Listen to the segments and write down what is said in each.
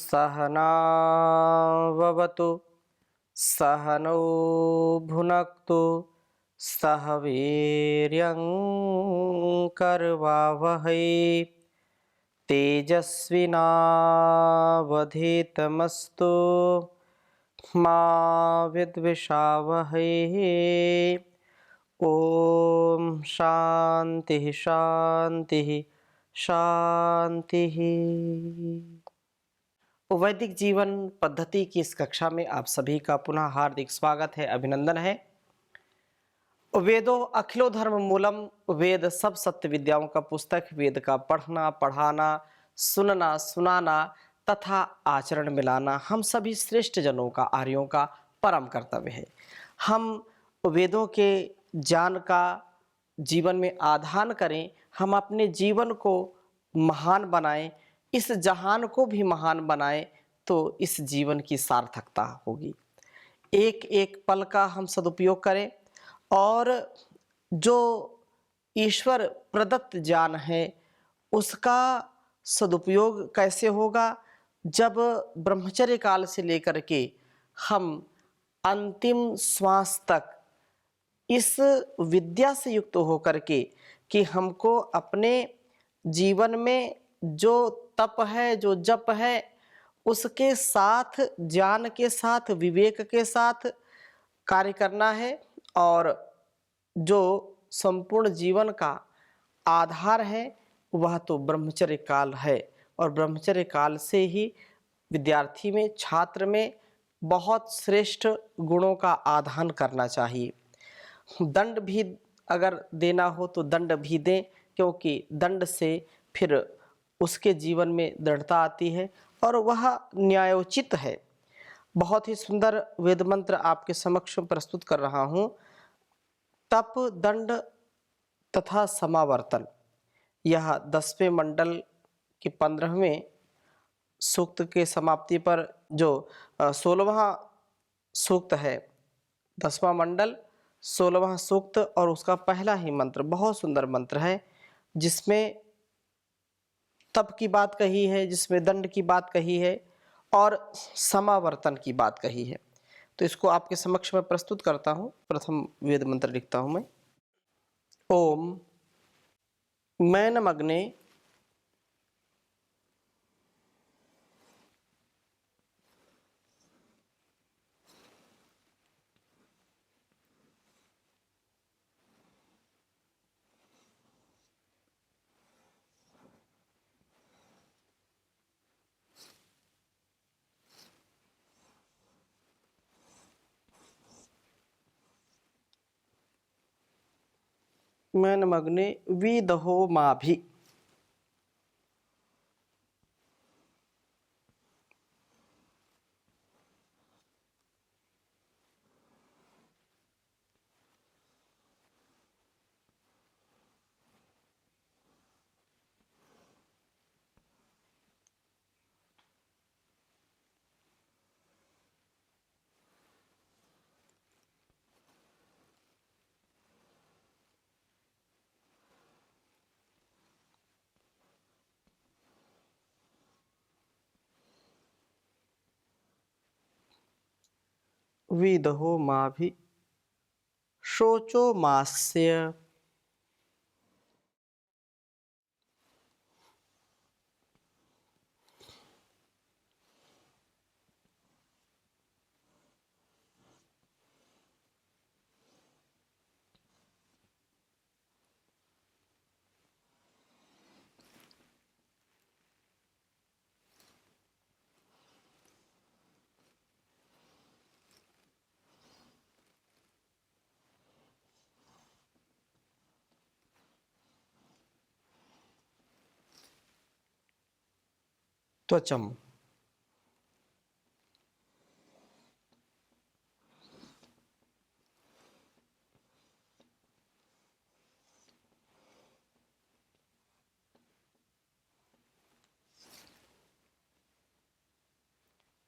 सहनाववतु सहनौ भुनक्तु सह वीर्यं करवावहै तेजस्विनावधीतमस्तु मा विद्विषावहै। ओम शांति शांति शांति। वैदिक जीवन पद्धति की इस कक्षा में आप सभी का पुनः हार्दिक स्वागत है, अभिनंदन है। वेदों अखिलो धर्म मूलम, वेद सब सत्य विद्याओं का पुस्तक। वेद का पढ़ना, पढ़ाना, सुनना, सुनाना तथा आचरण मिलाना हम सभी श्रेष्ठ जनों का, आर्यों का परम कर्तव्य है। हम वेदों के ज्ञान का जीवन में आधान करें, हम अपने जीवन को महान बनाएं, इस जहान को भी महान बनाएं, तो इस जीवन की सार्थकता होगी। एक एक पल का हम सदुपयोग करें और जो ईश्वर प्रदत्त ज्ञान है उसका सदुपयोग कैसे होगा, जब ब्रह्मचर्य काल से लेकर के हम अंतिम श्वास तक इस विद्या से युक्त होकर के कि हमको अपने जीवन में जो तप है, जो जप है, उसके साथ ज्ञान के साथ, विवेक के साथ कार्य करना है। और जो संपूर्ण जीवन का आधार है वह तो ब्रह्मचर्य काल है, और ब्रह्मचर्य काल से ही विद्यार्थी में, छात्र में बहुत श्रेष्ठ गुणों का आधान करना चाहिए। दंड भी अगर देना हो तो दंड भी दें, क्योंकि दंड से फिर उसके जीवन में दृढ़ता आती है और वह न्यायोचित है। बहुत ही सुंदर वेद मंत्र आपके समक्ष प्रस्तुत कर रहा हूँ। तप, दंड तथा समावर्तन, यह 10वें मंडल के 15वें सूक्त के समाप्ति पर जो 16वां सूक्त है, 10वां मंडल 16वां सूक्त और उसका पहला ही मंत्र बहुत सुंदर मंत्र है, जिसमें तप की बात कही है, जिसमें दंड की बात कही है और समावर्तन की बात कही है। तो इसको आपके समक्ष में प्रस्तुत करता हूँ। प्रथम वेद मंत्र लिखता हूँ मैं। ओम मैनमग्ने मैनमग्ने विदहो माभि। विदहो माभि शोचो मास्य। त्वचम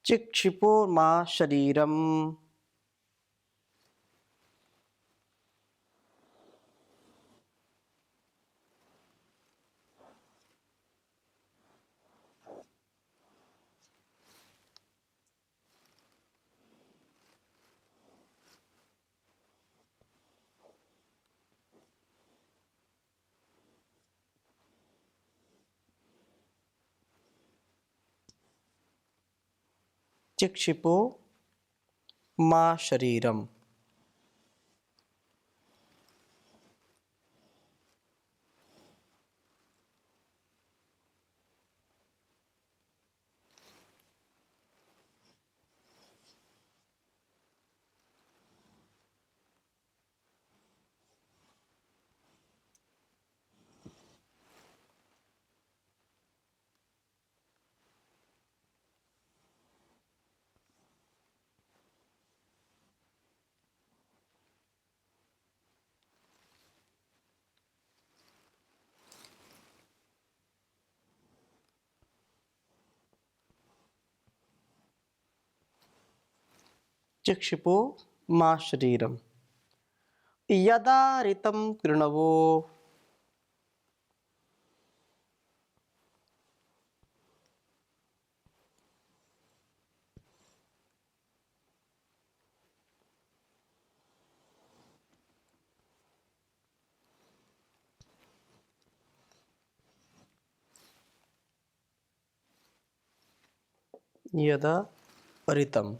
चिक्षिपो मा शरीरम। चिक्षिपो मा शरीरम। चिक्षिपो मा शरीरम यदा ऋतं कृणवो। यदा ऋतं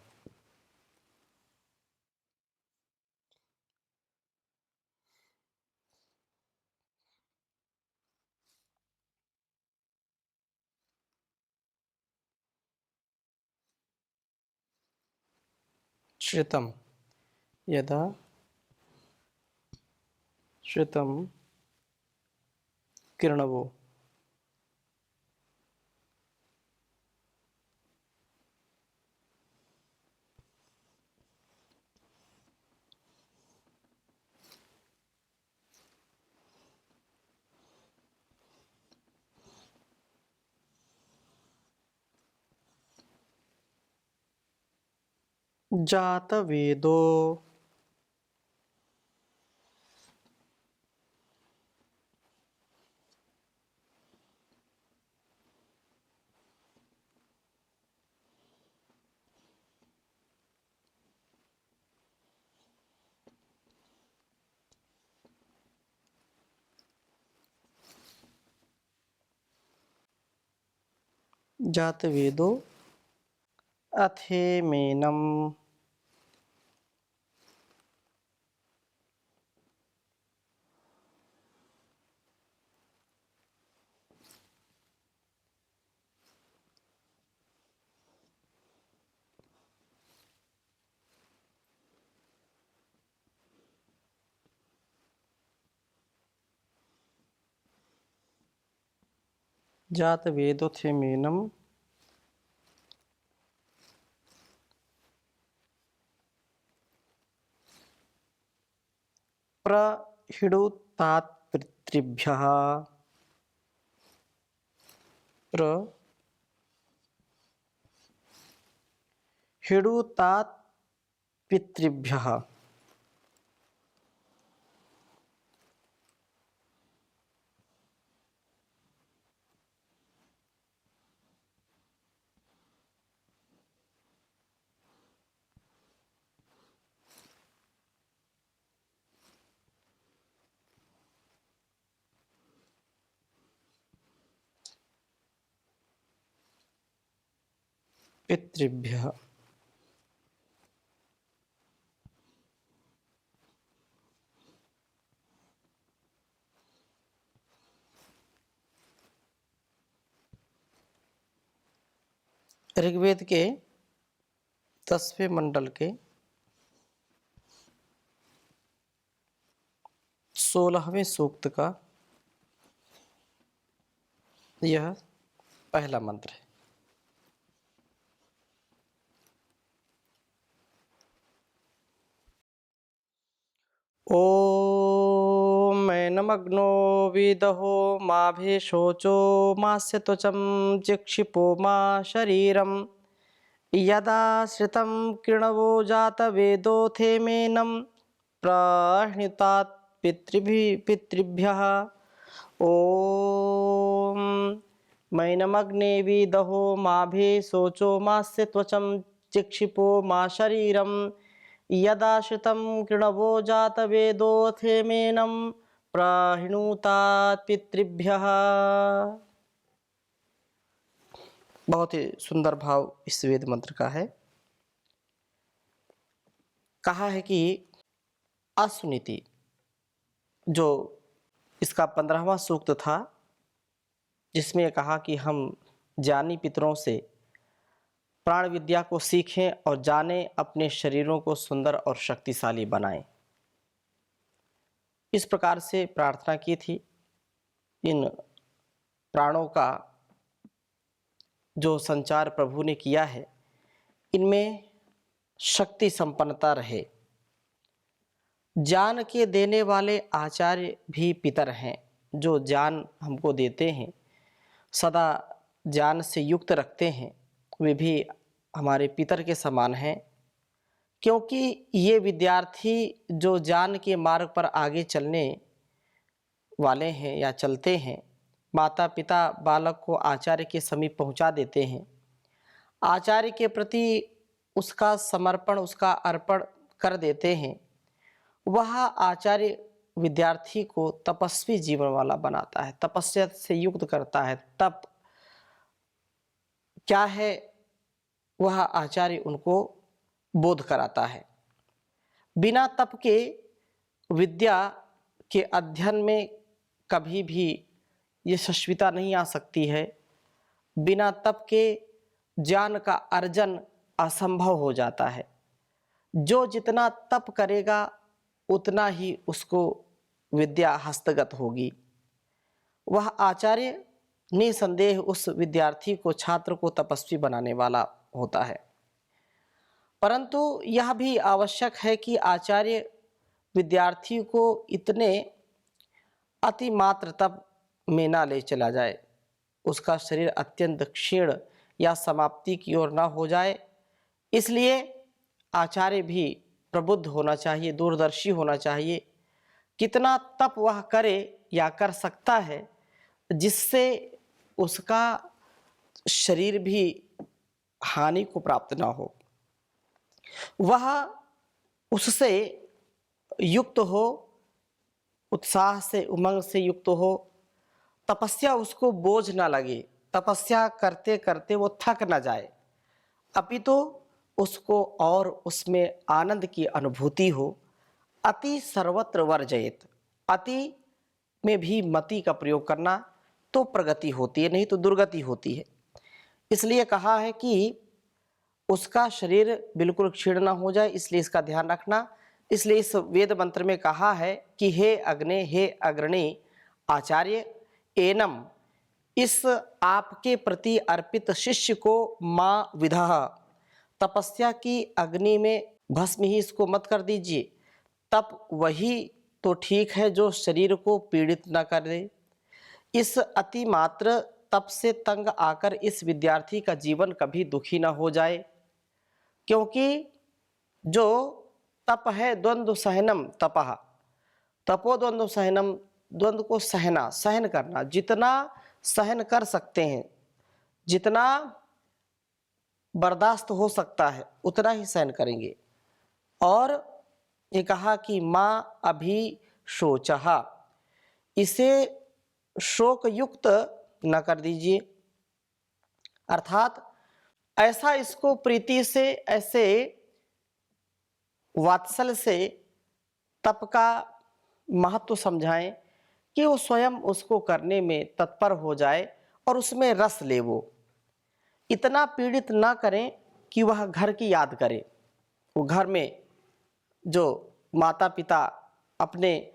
श्रितं यदा श्रितं किरणवो। जातवेदो जातवेदो अथेमेनम्। जातवेदोऽथेमेनम् प्रहिणुतात् पितृभ्यः। प्रहिणुतात् पितृभ्यः। पितृभ्यः ऋग्वेद के 10वें मंडल के 16वें सूक्त का यह पहला मंत्र है। ॐ नमग्नो विदहो माभे शोचो मास्य त्वचं चिक्षिपो मा शरीरम यदा श्रितं कृणवो जातवेदोऽथेमेनं प्राह्णुतात् पितृभ्यः। ॐ मैनमग्ने विदहो माभे शोचो मास्य त्वचं चिक्षिपो मा शरीरम यदा श्रितं कृणवो जातवेदोऽथेमेनं प्राहिणुतात् पितृभ्यः। बहुत ही सुंदर भाव इस वेद मंत्र का है। कहा है कि असुनीति, जो इसका 15वां सूक्त था, जिसमें कहा कि हम ज्ञानी पितरों से प्राण विद्या को सीखें और जानें, अपने शरीरों को सुंदर और शक्तिशाली बनाएं। इस प्रकार से प्रार्थना की थी। इन प्राणों का जो संचार प्रभु ने किया है, इनमें शक्ति संपन्नता रहे। ज्ञान के देने वाले आचार्य भी पितर हैं, जो ज्ञान हमको देते हैं, सदा ज्ञान से युक्त रखते हैं, वे भी हमारे पितर के समान हैं। क्योंकि ये विद्यार्थी जो ज्ञान के मार्ग पर आगे चलने वाले हैं या चलते हैं, माता पिता बालक को आचार्य के समीप पहुंचा देते हैं। आचार्य के प्रति उसका समर्पण, उसका अर्पण कर देते हैं। वह आचार्य विद्यार्थी को तपस्वी जीवन वाला बनाता है, तपस्या से युक्त करता है। तप क्या है, वह आचार्य उनको बोध कराता है। बिना तप के विद्या के अध्ययन में कभी भी यशस्विता नहीं आ सकती है। बिना तप के ज्ञान का अर्जन असंभव हो जाता है। जो जितना तप करेगा उतना ही उसको विद्या हस्तगत होगी। वह आचार्य निसंदेह उस विद्यार्थी को, छात्र को तपस्वी बनाने वाला होता है। परंतु यह भी आवश्यक है कि आचार्य विद्यार्थी को इतने अतिमात्र तप में ना ले चला जाए, उसका शरीर अत्यंत क्षीण या समाप्ति की ओर ना हो जाए। इसलिए आचार्य भी प्रबुद्ध होना चाहिए, दूरदर्शी होना चाहिए। कितना तप वह करे या कर सकता है, जिससे उसका शरीर भी हानि को प्राप्त ना हो, वह उससे युक्त हो, उत्साह से, उमंग से युक्त हो। तपस्या उसको बोझ ना लगे, तपस्या करते करते वो थक ना जाए, अपितु उसको और उसमें आनंद की अनुभूति हो। अति सर्वत्र वर्जयेत, अति में भी मति का प्रयोग करना, तो प्रगति होती है, नहीं तो दुर्गति होती है। इसलिए कहा है कि उसका शरीर बिल्कुल क्षीण ना हो जाए, इसलिए इसका ध्यान रखना। इसलिए इस वेद मंत्र में कहा है कि हे अग्ने, हे अग्रणी आचार्य, एनम, इस आपके प्रति अर्पित शिष्य को माँ विदः, तपस्या की अग्नि में भस्म ही इसको मत कर दीजिए। तप वही तो ठीक है जो शरीर को पीड़ित न कर दे। इस अति मात्र तप से तंग आकर इस विद्यार्थी का जीवन कभी दुखी न हो जाए। क्योंकि जो तप है, द्वंद्व सहनम तपः, तपो द्वंद्व सहनम, द्वंद्व को सहना, सहन करना, जितना सहन कर सकते हैं, जितना बर्दाश्त हो सकता है उतना ही सहन करेंगे। और ये कहा कि माँ अभी शोचहा, इसे शोक युक्त न कर दीजिए, अर्थात ऐसा इसको प्रीति से, ऐसे वात्सल से तप का महत्व समझाएं कि वो स्वयं उसको करने में तत्पर हो जाए और उसमें रस ले। वो इतना पीड़ित ना करें कि वह घर की याद करे। वो घर में जो माता पिता अपने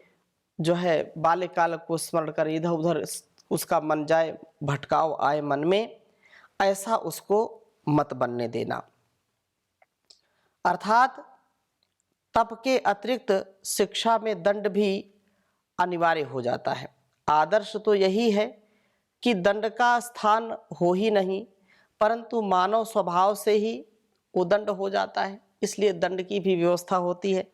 जो है बाल्यकाल को स्मरण कर इधर उधर उसका मन जाए, भटकाव आए मन में, ऐसा उसको मत बनने देना। अर्थात तप के अतिरिक्त शिक्षा में दंड भी अनिवार्य हो जाता है। आदर्श तो यही है कि दंड का स्थान हो ही नहीं, परंतु मानव स्वभाव से ही वो दंड हो जाता है। इसलिए दंड की भी व्यवस्था होती है।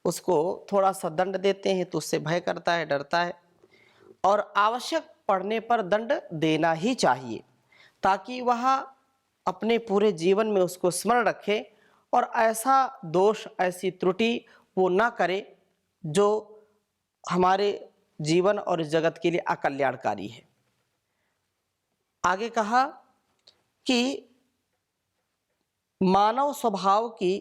उसको थोड़ा सा दंड देते हैं तो उससे भय करता है, डरता है, और आवश्यक पड़ने पर दंड देना ही चाहिए, ताकि वह अपने पूरे जीवन में उसको स्मरण रखे और ऐसा दोष, ऐसी त्रुटि वो ना करे जो हमारे जीवन और इस जगत के लिए अकल्याणकारी है। आगे कहा कि मानव स्वभाव की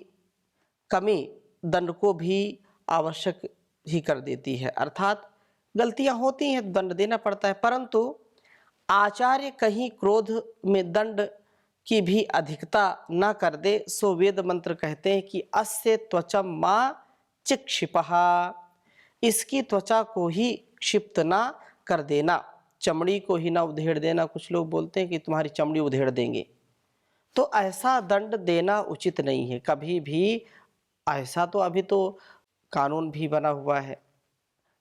कमी दंड को भी आवश्यक ही कर देती है। अर्थात गलतियां होती हैं, दंड देना पड़ता है, परंतु आचार्य कहीं क्रोध में दंड की भी अधिकता न कर दे, सो वेद मंत्र कहते हैं कि अस्य त्वचम मा चिक्षिपहा, इसकी त्वचा को ही क्षिप्त ना कर देना, चमड़ी को ही ना उधेड़ देना। कुछ लोग बोलते हैं कि तुम्हारी चमड़ी उधेड़ देंगे, तो ऐसा दंड देना उचित नहीं है कभी भी। ऐसा तो अभी तो कानून भी बना हुआ है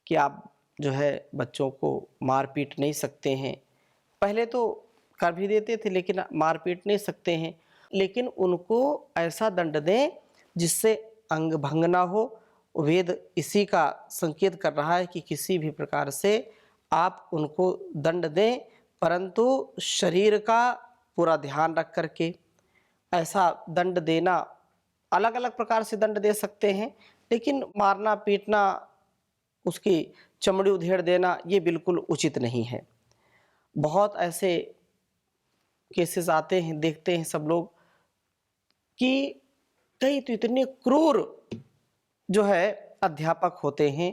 कि आप जो है बच्चों को मार पीट नहीं सकते हैं। पहले तो कर भी देते थे, लेकिन मार पीट नहीं सकते हैं, लेकिन उनको ऐसा दंड दें जिससे अंग भंग ना हो। वेद इसी का संकेत कर रहा है कि किसी भी प्रकार से आप उनको दंड दें, परंतु शरीर का पूरा ध्यान रख करके। ऐसा दंड देना, अलग अलग प्रकार से दंड दे सकते हैं, लेकिन मारना पीटना, उसकी चमड़ी उधेड़ देना, ये बिल्कुल उचित नहीं है। बहुत ऐसे केसेस आते हैं, देखते हैं सब लोग कि कई तो इतने क्रूर जो है अध्यापक होते हैं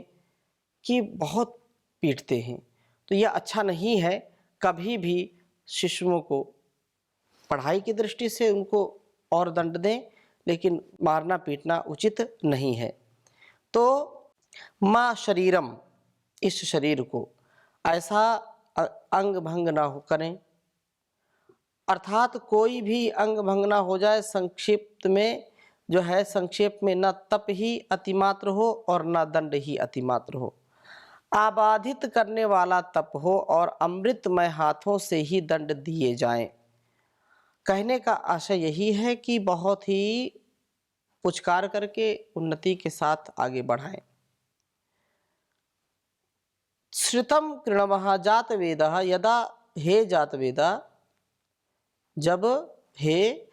कि बहुत पीटते हैं। तो यह अच्छा नहीं है। कभी भी शिशुओं को पढ़ाई की दृष्टि से उनको और दंड दें, लेकिन मारना पीटना उचित नहीं है। तो माँ शरीरम, इस शरीर को ऐसा अंग भंग ना हो करें, अर्थात कोई भी अंग भंग ना हो जाए। संक्षिप्त में जो है, संक्षेप में न तप ही अतिमात्र हो और न दंड ही अतिमात्र हो, आबाधित करने वाला तप हो और अमृतमय हाथों से ही दंड दिए जाएं। कहने का आशय यही है कि बहुत ही पुचकार करके उन्नति के साथ आगे बढ़ाएं। श्रुतम कृणवः जात वेदः यदा, हे जात वेदा, जब हे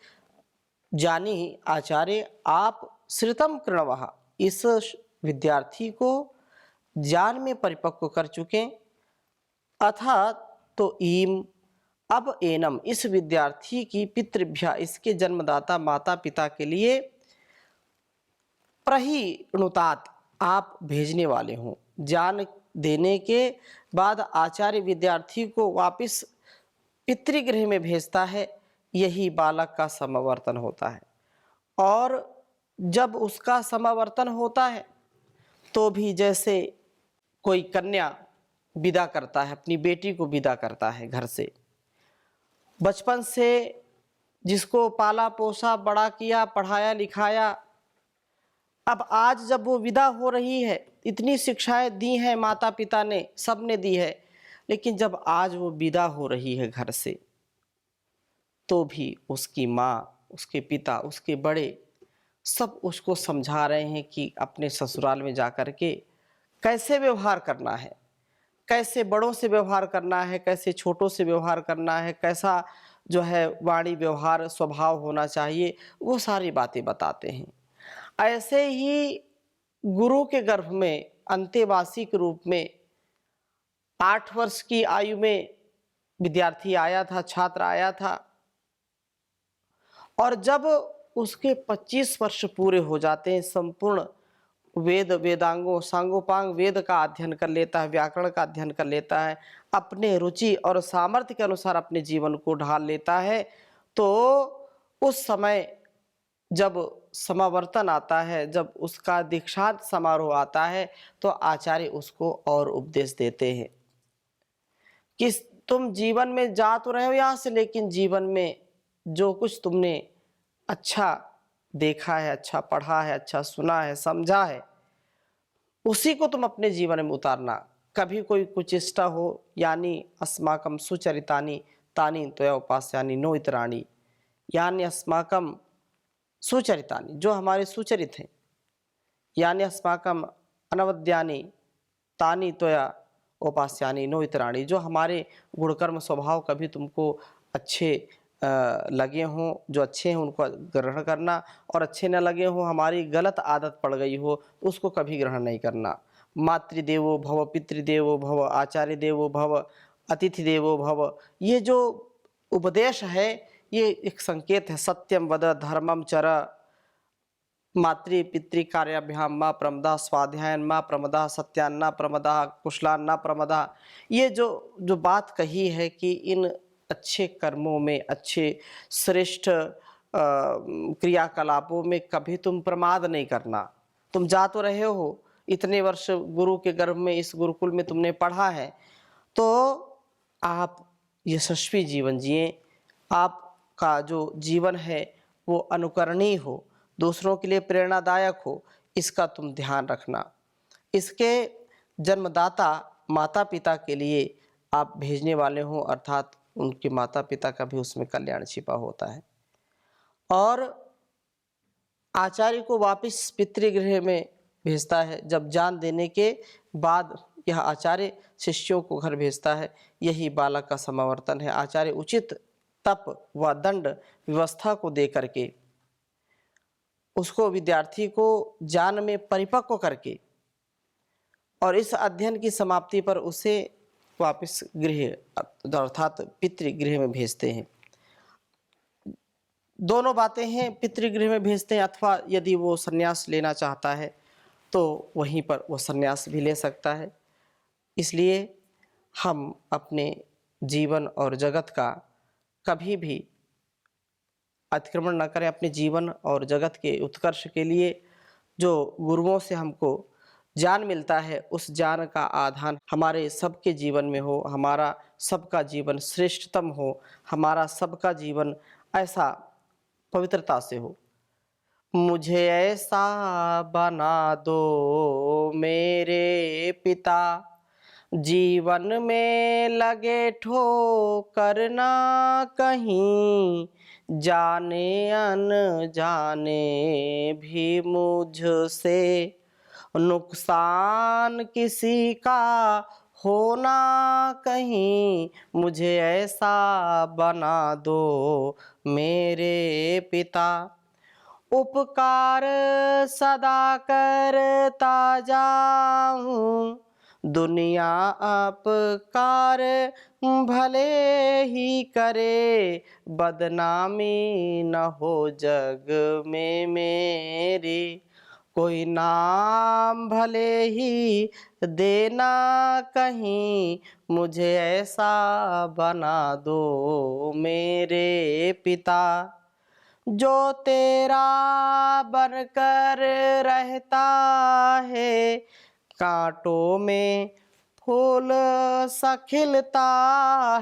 जानी आचार्य आप श्रुतम कृणवः, इस विद्यार्थी को ज्ञान में परिपक्व कर चुके, अथा तो ईम, अब एनम, इस विद्यार्थी की पितृभ्या, इसके जन्मदाता माता पिता के लिए प्रहिणुतात, आप भेजने वाले हों। ज्ञान देने के बाद आचार्य विद्यार्थी को वापस पितृगृह में भेजता है, यही बालक का समावर्तन होता है। और जब उसका समावर्तन होता है तो भी जैसे कोई कन्या विदा करता है, अपनी बेटी को विदा करता है घर से, बचपन से जिसको पाला पोसा बड़ा किया पढ़ाया लिखाया, अब आज जब वो विदा हो रही है, इतनी शिक्षाएं दी हैं माता पिता ने, सब ने दी है, लेकिन जब आज वो विदा हो रही है घर से, तो भी उसकी माँ, उसके पिता, उसके बड़े सब उसको समझा रहे हैं कि अपने ससुराल में जाकर के कैसे व्यवहार करना है, कैसे बड़ों से व्यवहार करना है, कैसे छोटों से व्यवहार करना है, कैसा जो है वाणी व्यवहार स्वभाव होना चाहिए, वो सारी बातें बताते हैं। ऐसे ही गुरु के गर्भ में अंतेवासी के रूप में 8 वर्ष की आयु में विद्यार्थी आया था, छात्र आया था, और जब उसके 25 वर्ष पूरे हो जाते हैं, संपूर्ण वेद वेदांगों सांगोपांग वेद का अध्ययन कर लेता है, व्याकरण का अध्ययन कर लेता है, अपने रुचि और सामर्थ्य के अनुसार अपने जीवन को ढाल लेता है, तो उस समय जब समावर्तन आता है, जब उसका दीक्षांत समारोह आता है, तो आचार्य उसको और उपदेश देते हैं कि तुम जीवन में जा तो रहे हो यहाँ से, लेकिन जीवन में जो कुछ तुमने अच्छा देखा है, अच्छा पढ़ा है, अच्छा सुना है, समझा है, उसी को तुम अपने जीवन में उतारना। कभी कोई कुचेष्टा हो, यानी अस्माकम सुचरितानि तानि त्वया उपास्यानि नो इतराणि, यानी अस्माकम सुचरितानि, जो हमारे सुचरित हैं, यानी अस्माकम अनवद्यानि तानि त्वया उपास्यानि नो इतराणि, जो हमारे गुणकर्म स्वभाव कभी तुमको अच्छे लगे हों, जो अच्छे हैं उनको ग्रहण करना, और अच्छे न लगे हों, हमारी गलत आदत पड़ गई हो, उसको कभी ग्रहण नहीं करना। मातृदेवो भव, पितृदेवो भव, आचार्य देवो भव, अतिथि देवो भव, ये जो उपदेश है ये एक संकेत है। सत्यम वद धर्मम चर, मातृ पितृ कार्याभ्याम मा प्रमदा स्वाध्यायन मा प्रमदा सत्यान्ना प्रमदा कुशलान्ना प्रमदा। ये जो जो बात कही है कि इन अच्छे कर्मों में, अच्छे श्रेष्ठ क्रियाकलापों में कभी तुम प्रमाद नहीं करना। तुम जा तो रहे हो, इतने वर्ष गुरु के गर्भ में, इस गुरुकुल में तुमने पढ़ा है, तो आप यशस्वी जीवन जिए। आपका जो जीवन है वो अनुकरणीय हो, दूसरों के लिए प्रेरणादायक हो, इसका तुम ध्यान रखना। इसके जन्मदाता माता पिता के लिए आप भेजने वाले हो, अर्थात उनके माता पिता का भी उसमें कल्याण छिपा होता है। और आचार्य को वापस पितृगृह में भेजता है। जब जान देने के बाद यह आचार्य शिष्यों को घर भेजता है। यही बालक का समावर्तन है। आचार्य उचित तप व दंड व्यवस्था को दे करके उसको, विद्यार्थी को ज्ञान में परिपक्व करके, और इस अध्ययन की समाप्ति पर उसे वापस गृह अर्थात पितृगृह में भेजते हैं। दोनों बातें हैं, पितृगृह में भेजते हैं, अथवा यदि वो संन्यास लेना चाहता है तो वहीं पर वो संन्यास भी ले सकता है। इसलिए हम अपने जीवन और जगत का कभी भी अतिक्रमण न करें। अपने जीवन और जगत के उत्कर्ष के लिए जो गुरुओं से हमको ज्ञान मिलता है, उस ज्ञान का आधान हमारे सबके जीवन में हो, हमारा सबका जीवन श्रेष्ठतम हो, हमारा सबका जीवन ऐसा पवित्रता से हो। मुझे ऐसा बना दो मेरे पिता, जीवन में लगे ठोकर ना कहीं, जाने अनजाने भी मुझसे नुकसान किसी का होना कहीं। मुझे ऐसा बना दो मेरे पिता, उपकार सदा करता जाऊं, दुनिया अपकार भले ही करे, बदनामी न हो जग में मेरी, कोई नाम भले ही देना कहीं। मुझे ऐसा बना दो मेरे पिता, जो तेरा बनकर रहता है, कांटों में फूल सा खिलता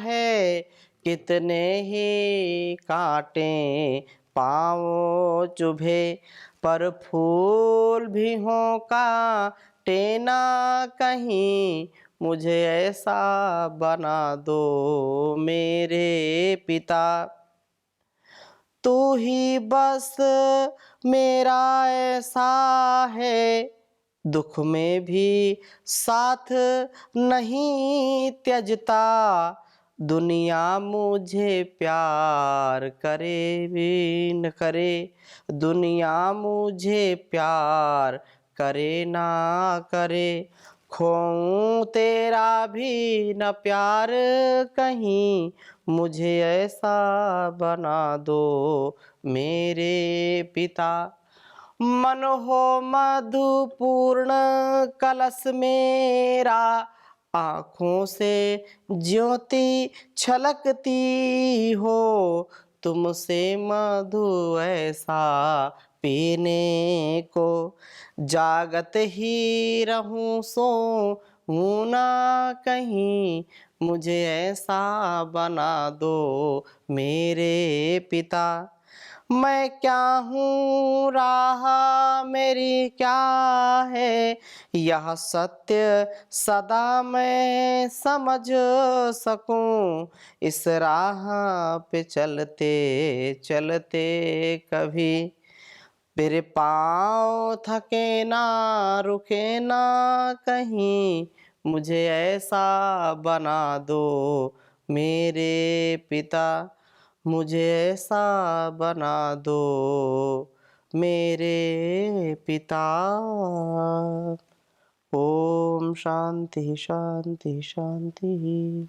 है। कितने ही कांटे पाँव चुभे, पर फूल भी हों कांटे ना कहीं। मुझे ऐसा बना दो मेरे पिता, तू ही बस मेरा ऐसा है, दुख में भी साथ नहीं त्यजता। दुनिया मुझे प्यार करे भी न करे, दुनिया मुझे प्यार करे ना करे, खोऊं तेरा भी न प्यार कहीं। मुझे ऐसा बना दो मेरे पिता, मन हो मधुपूर्ण कलश मेरा, आँखों से ज्योति छलकती हो, तुमसे मधु ऐसा पीने को, जागत ही रहूं सोऊं ना कहीं। मुझे ऐसा बना दो मेरे पिता, मैं क्या हूँ राह मेरी क्या है, यह सत्य सदा मैं समझ सकूं। इस राह पे चलते चलते कभी मेरे पाँव थके ना रुके ना कहीं। मुझे ऐसा बना दो मेरे पिता, मुझे ऐसा बना दो मेरे पिता। ओम शांति शांति शांति।